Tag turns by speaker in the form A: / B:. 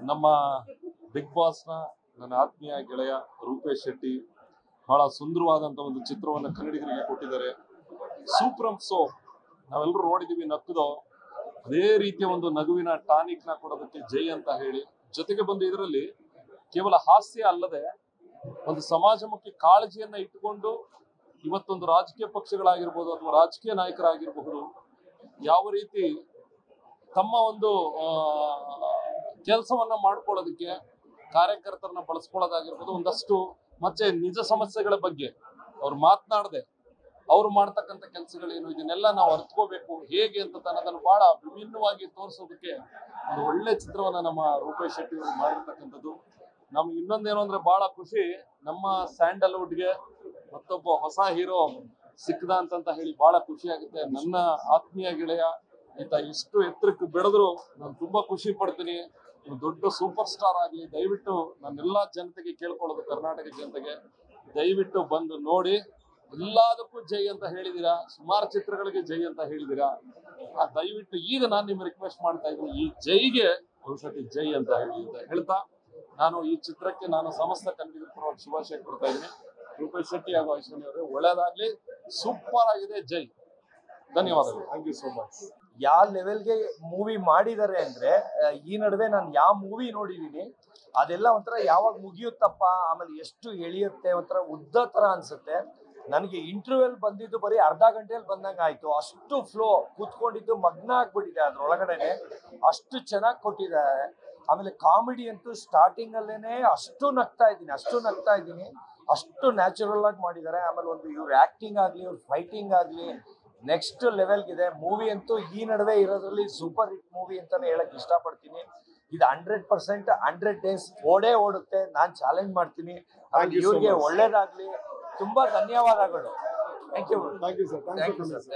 A: ನಮ್ಮ ಬಿಗ್ ಬಾಸ್ನ ನನ್ನ ಆತ್ಮೀಯ ಗೆಳೆಯ ರೂಪೇಶ್ ಶೆಟ್ಟಿ ಬಹಳ ಸುಂದರವಾದಂತ ಒಂದು ಚಿತ್ರವನ್ನು ಕನ್ನಡಿಗರಿಗೆ ಕೊಟ್ಟಿದ್ದಾರೆ. ಸೂಪರ್ ಸೋ ನಾವೆಲ್ಲರೂ ನೋಡಿದೀವಿ, ನಕ್ಕದೋ ಅದೇ ರೀತಿಯ ಒಂದು ನಗುವಿನ ಟಾನಿಕ್ ನ ಕೊಡೋದಕ್ಕೆ ಜೈ ಅಂತ ಹೇಳಿ, ಜೊತೆಗೆ ಬಂದು ಇದರಲ್ಲಿ ಕೇವಲ ಹಾಸ್ಯ ಅಲ್ಲದೆ ಒಂದು ಸಮಾಜಮುಖಿ ಕಾಳಜಿಯನ್ನ ಇಟ್ಟುಕೊಂಡು ಇವತ್ತೊಂದು ರಾಜಕೀಯ ಪಕ್ಷಗಳಾಗಿರ್ಬೋದು ಅಥವಾ ರಾಜಕೀಯ ನಾಯಕರಾಗಿರಬಹುದು ಯಾವ ರೀತಿ ತಮ್ಮ ಒಂದು ಕೆಲಸವನ್ನ ಮಾಡ್ಕೊಳ್ಳೋದಕ್ಕೆ ಕಾರ್ಯಕರ್ತರನ್ನ ಬಳಸ್ಕೊಳ್ಳೋದಾಗಿರ್ಬೋದು, ಒಂದಷ್ಟು ಮತ್ತೆ ನಿಜ ಸಮಸ್ಯೆಗಳ ಬಗ್ಗೆ ಅವ್ರು ಮಾತನಾಡದೆ ಅವ್ರು ಮಾಡ್ತಕ್ಕಂಥ ಕೆಲಸಗಳೇನು ಇದನ್ನೆಲ್ಲ ನಾವು ಅರ್ಥಕೋಬೇಕು ಹೇಗೆ ಅಂತ ಅದನ್ನು ಬಹಳ ವಿಭಿನ್ನವಾಗಿ ತೋರಿಸೋದಕ್ಕೆ ಒಂದು ಒಳ್ಳೆ ಚಿತ್ರವನ್ನ ನಮ್ಮ ರೂಪೇಶ್ ಶೆಟ್ಟಿ ಅವರು ಮಾಡಿರ್ತಕ್ಕಂಥದ್ದು. ನಮ್ಗೆ ಇನ್ನೊಂದೇನು ಅಂದ್ರೆ ಬಹಳ ಖುಷಿ, ನಮ್ಮ ಸ್ಯಾಂಡಲ್ವುಡ್ಗೆ ಮತ್ತೊಬ್ಬ ಹೊಸ ಹೀರೋ ಸಿಕ್ಕದ ಅಂತ ಹೇಳಿ ಬಹಳ ಖುಷಿ ಆಗುತ್ತೆ. ನನ್ನ ಆತ್ಮೀಯ ಗೆಳೆಯ ಈತ ಎಷ್ಟು ಎತ್ತರಕ್ಕೆ ಬೆಳೆದ್ರು ನಾನು ತುಂಬಾ ಖುಷಿ ಪಡ್ತೀನಿ. ದೊಡ್ಡ ಸೂಪರ್ ಸ್ಟಾರ್ ಆಗ್ಲಿ, ದಯವಿಟ್ಟು ನನ್ನೆಲ್ಲಾ ಜನತೆಗೆ ಕೇಳ್ಕೊಳ್ಳೋದು, ಕರ್ನಾಟಕ ಜನತೆಗೆ ದಯವಿಟ್ಟು ಬಂದು ನೋಡಿ. ಎಲ್ಲದಕ್ಕೂ ಜೈ ಅಂತ ಹೇಳಿದೀರಾ, ಸುಮಾರು ಚಿತ್ರಗಳಿಗೆ ಜೈ ಅಂತ ಹೇಳಿದೀರಾ. ದಯವಿಟ್ಟು ಈಗ ನಾನು ನಿಮ್ಗೆ ರಿಕ್ವೆಸ್ಟ್ ಮಾಡ್ತಾ ಇದ್ದೀನಿ, ಈ ಜೈಗೆ ಒಂದ್ಸತಿ ಜೈ ಅಂತ ಹೇಳ್ತಾ ನಾನು ಈ ಚಿತ್ರಕ್ಕೆ ನಾನು ಸಮಸ್ತ ಕನ್ನಡಿಗರ ಪರವಾಗಿ ಶುಭಾಶಯ ಕೊಡ್ತಾ ಇದ್ದೀನಿ. ರೂಪೇಶ್ ಶೆಟ್ಟಿ ಹಾಗೂ ಐಶ್ವರ್ಯ ಅವರೇ ಒಳ್ಳೇದಾಗ್ಲಿ, ಸೂಪರ್ ಆಗಿದೆ, ಜೈ. ಧನ್ಯವಾದಗಳು. Thank you so much.
B: ಯಾವ ಲೆವೆಲ್ಗೆ ಮೂವಿ ಮಾಡಿದ್ದಾರೆ ಅಂದ್ರೆ, ಈ ನಡುವೆ ನಾನು ಯಾವ ಮೂವಿ ನೋಡಿದೀನಿ ಅದೆಲ್ಲ ಒಂಥರ ಯಾವಾಗ ಮುಗಿಯುತ್ತಪ್ಪ, ಆಮೇಲೆ ಎಷ್ಟು ಎಳಿಯುತ್ತೆ, ಒಂಥರ ಉದ್ದ ತರ ಅನ್ಸುತ್ತೆ. ನನಗೆ ಇಂಟರ್ವ್ಯೂಲ್ ಬಂದಿದ್ದು ಬರೀ ಅರ್ಧ ಗಂಟೆಯಲ್ಲಿ ಬಂದಂಗೆ ಆಯ್ತು. ಅಷ್ಟು ಫ್ಲೋ, ಕೂತ್ಕೊಂಡಿದ್ದು ಮಗ್ನ ಆಗ್ಬಿಟ್ಟಿದೆ ಅದ್ರೊಳಗಡೆನೆ, ಅಷ್ಟು ಚೆನ್ನಾಗಿ ಕೊಟ್ಟಿದ್ದಾರೆ. ಆಮೇಲೆ ಕಾಮಿಡಿ ಅಂತೂ ಸ್ಟಾರ್ಟಿಂಗ್ ಅಲ್ಲೇನೆ ಅಷ್ಟು ನಗ್ತಾ ಇದ್ದೀನಿ, ಅಷ್ಟು ನ್ಯಾಚುರಲ್ ಆಗಿ ಮಾಡಿದ್ದಾರೆ. ಆಮೇಲೆ ಒಂದು ಇವ್ರ ಆಕ್ಟಿಂಗ್ ಆಗ್ಲಿ, ಇವ್ರ ಫೈಟಿಂಗ್ ಆಗ್ಲಿ ನೆಕ್ಸ್ಟ್ ಲೆವೆಲ್ಗಿದೆ. ಮೂವಿ ಅಂತೂ ಈ ನಡುವೆ ಇರೋದ್ರಲ್ಲಿ ಸೂಪರ್ ಹಿಟ್ ಮೂವಿ ಅಂತಾನೆ ಹೇಳಕ್ ಇಷ್ಟಪಡ್ತೀನಿ. ಇದು 100% 100 days ಓಡುತ್ತೆ. ನಾನು ಚಾಲೆಂಜ್ ಮಾಡ್ತೀನಿ. ಇವ್ರಿಗೆ ಒಳ್ಳೇದಾಗ್ಲಿ. ತುಂಬಾ ಧನ್ಯವಾದಗಳು. Thank you sir.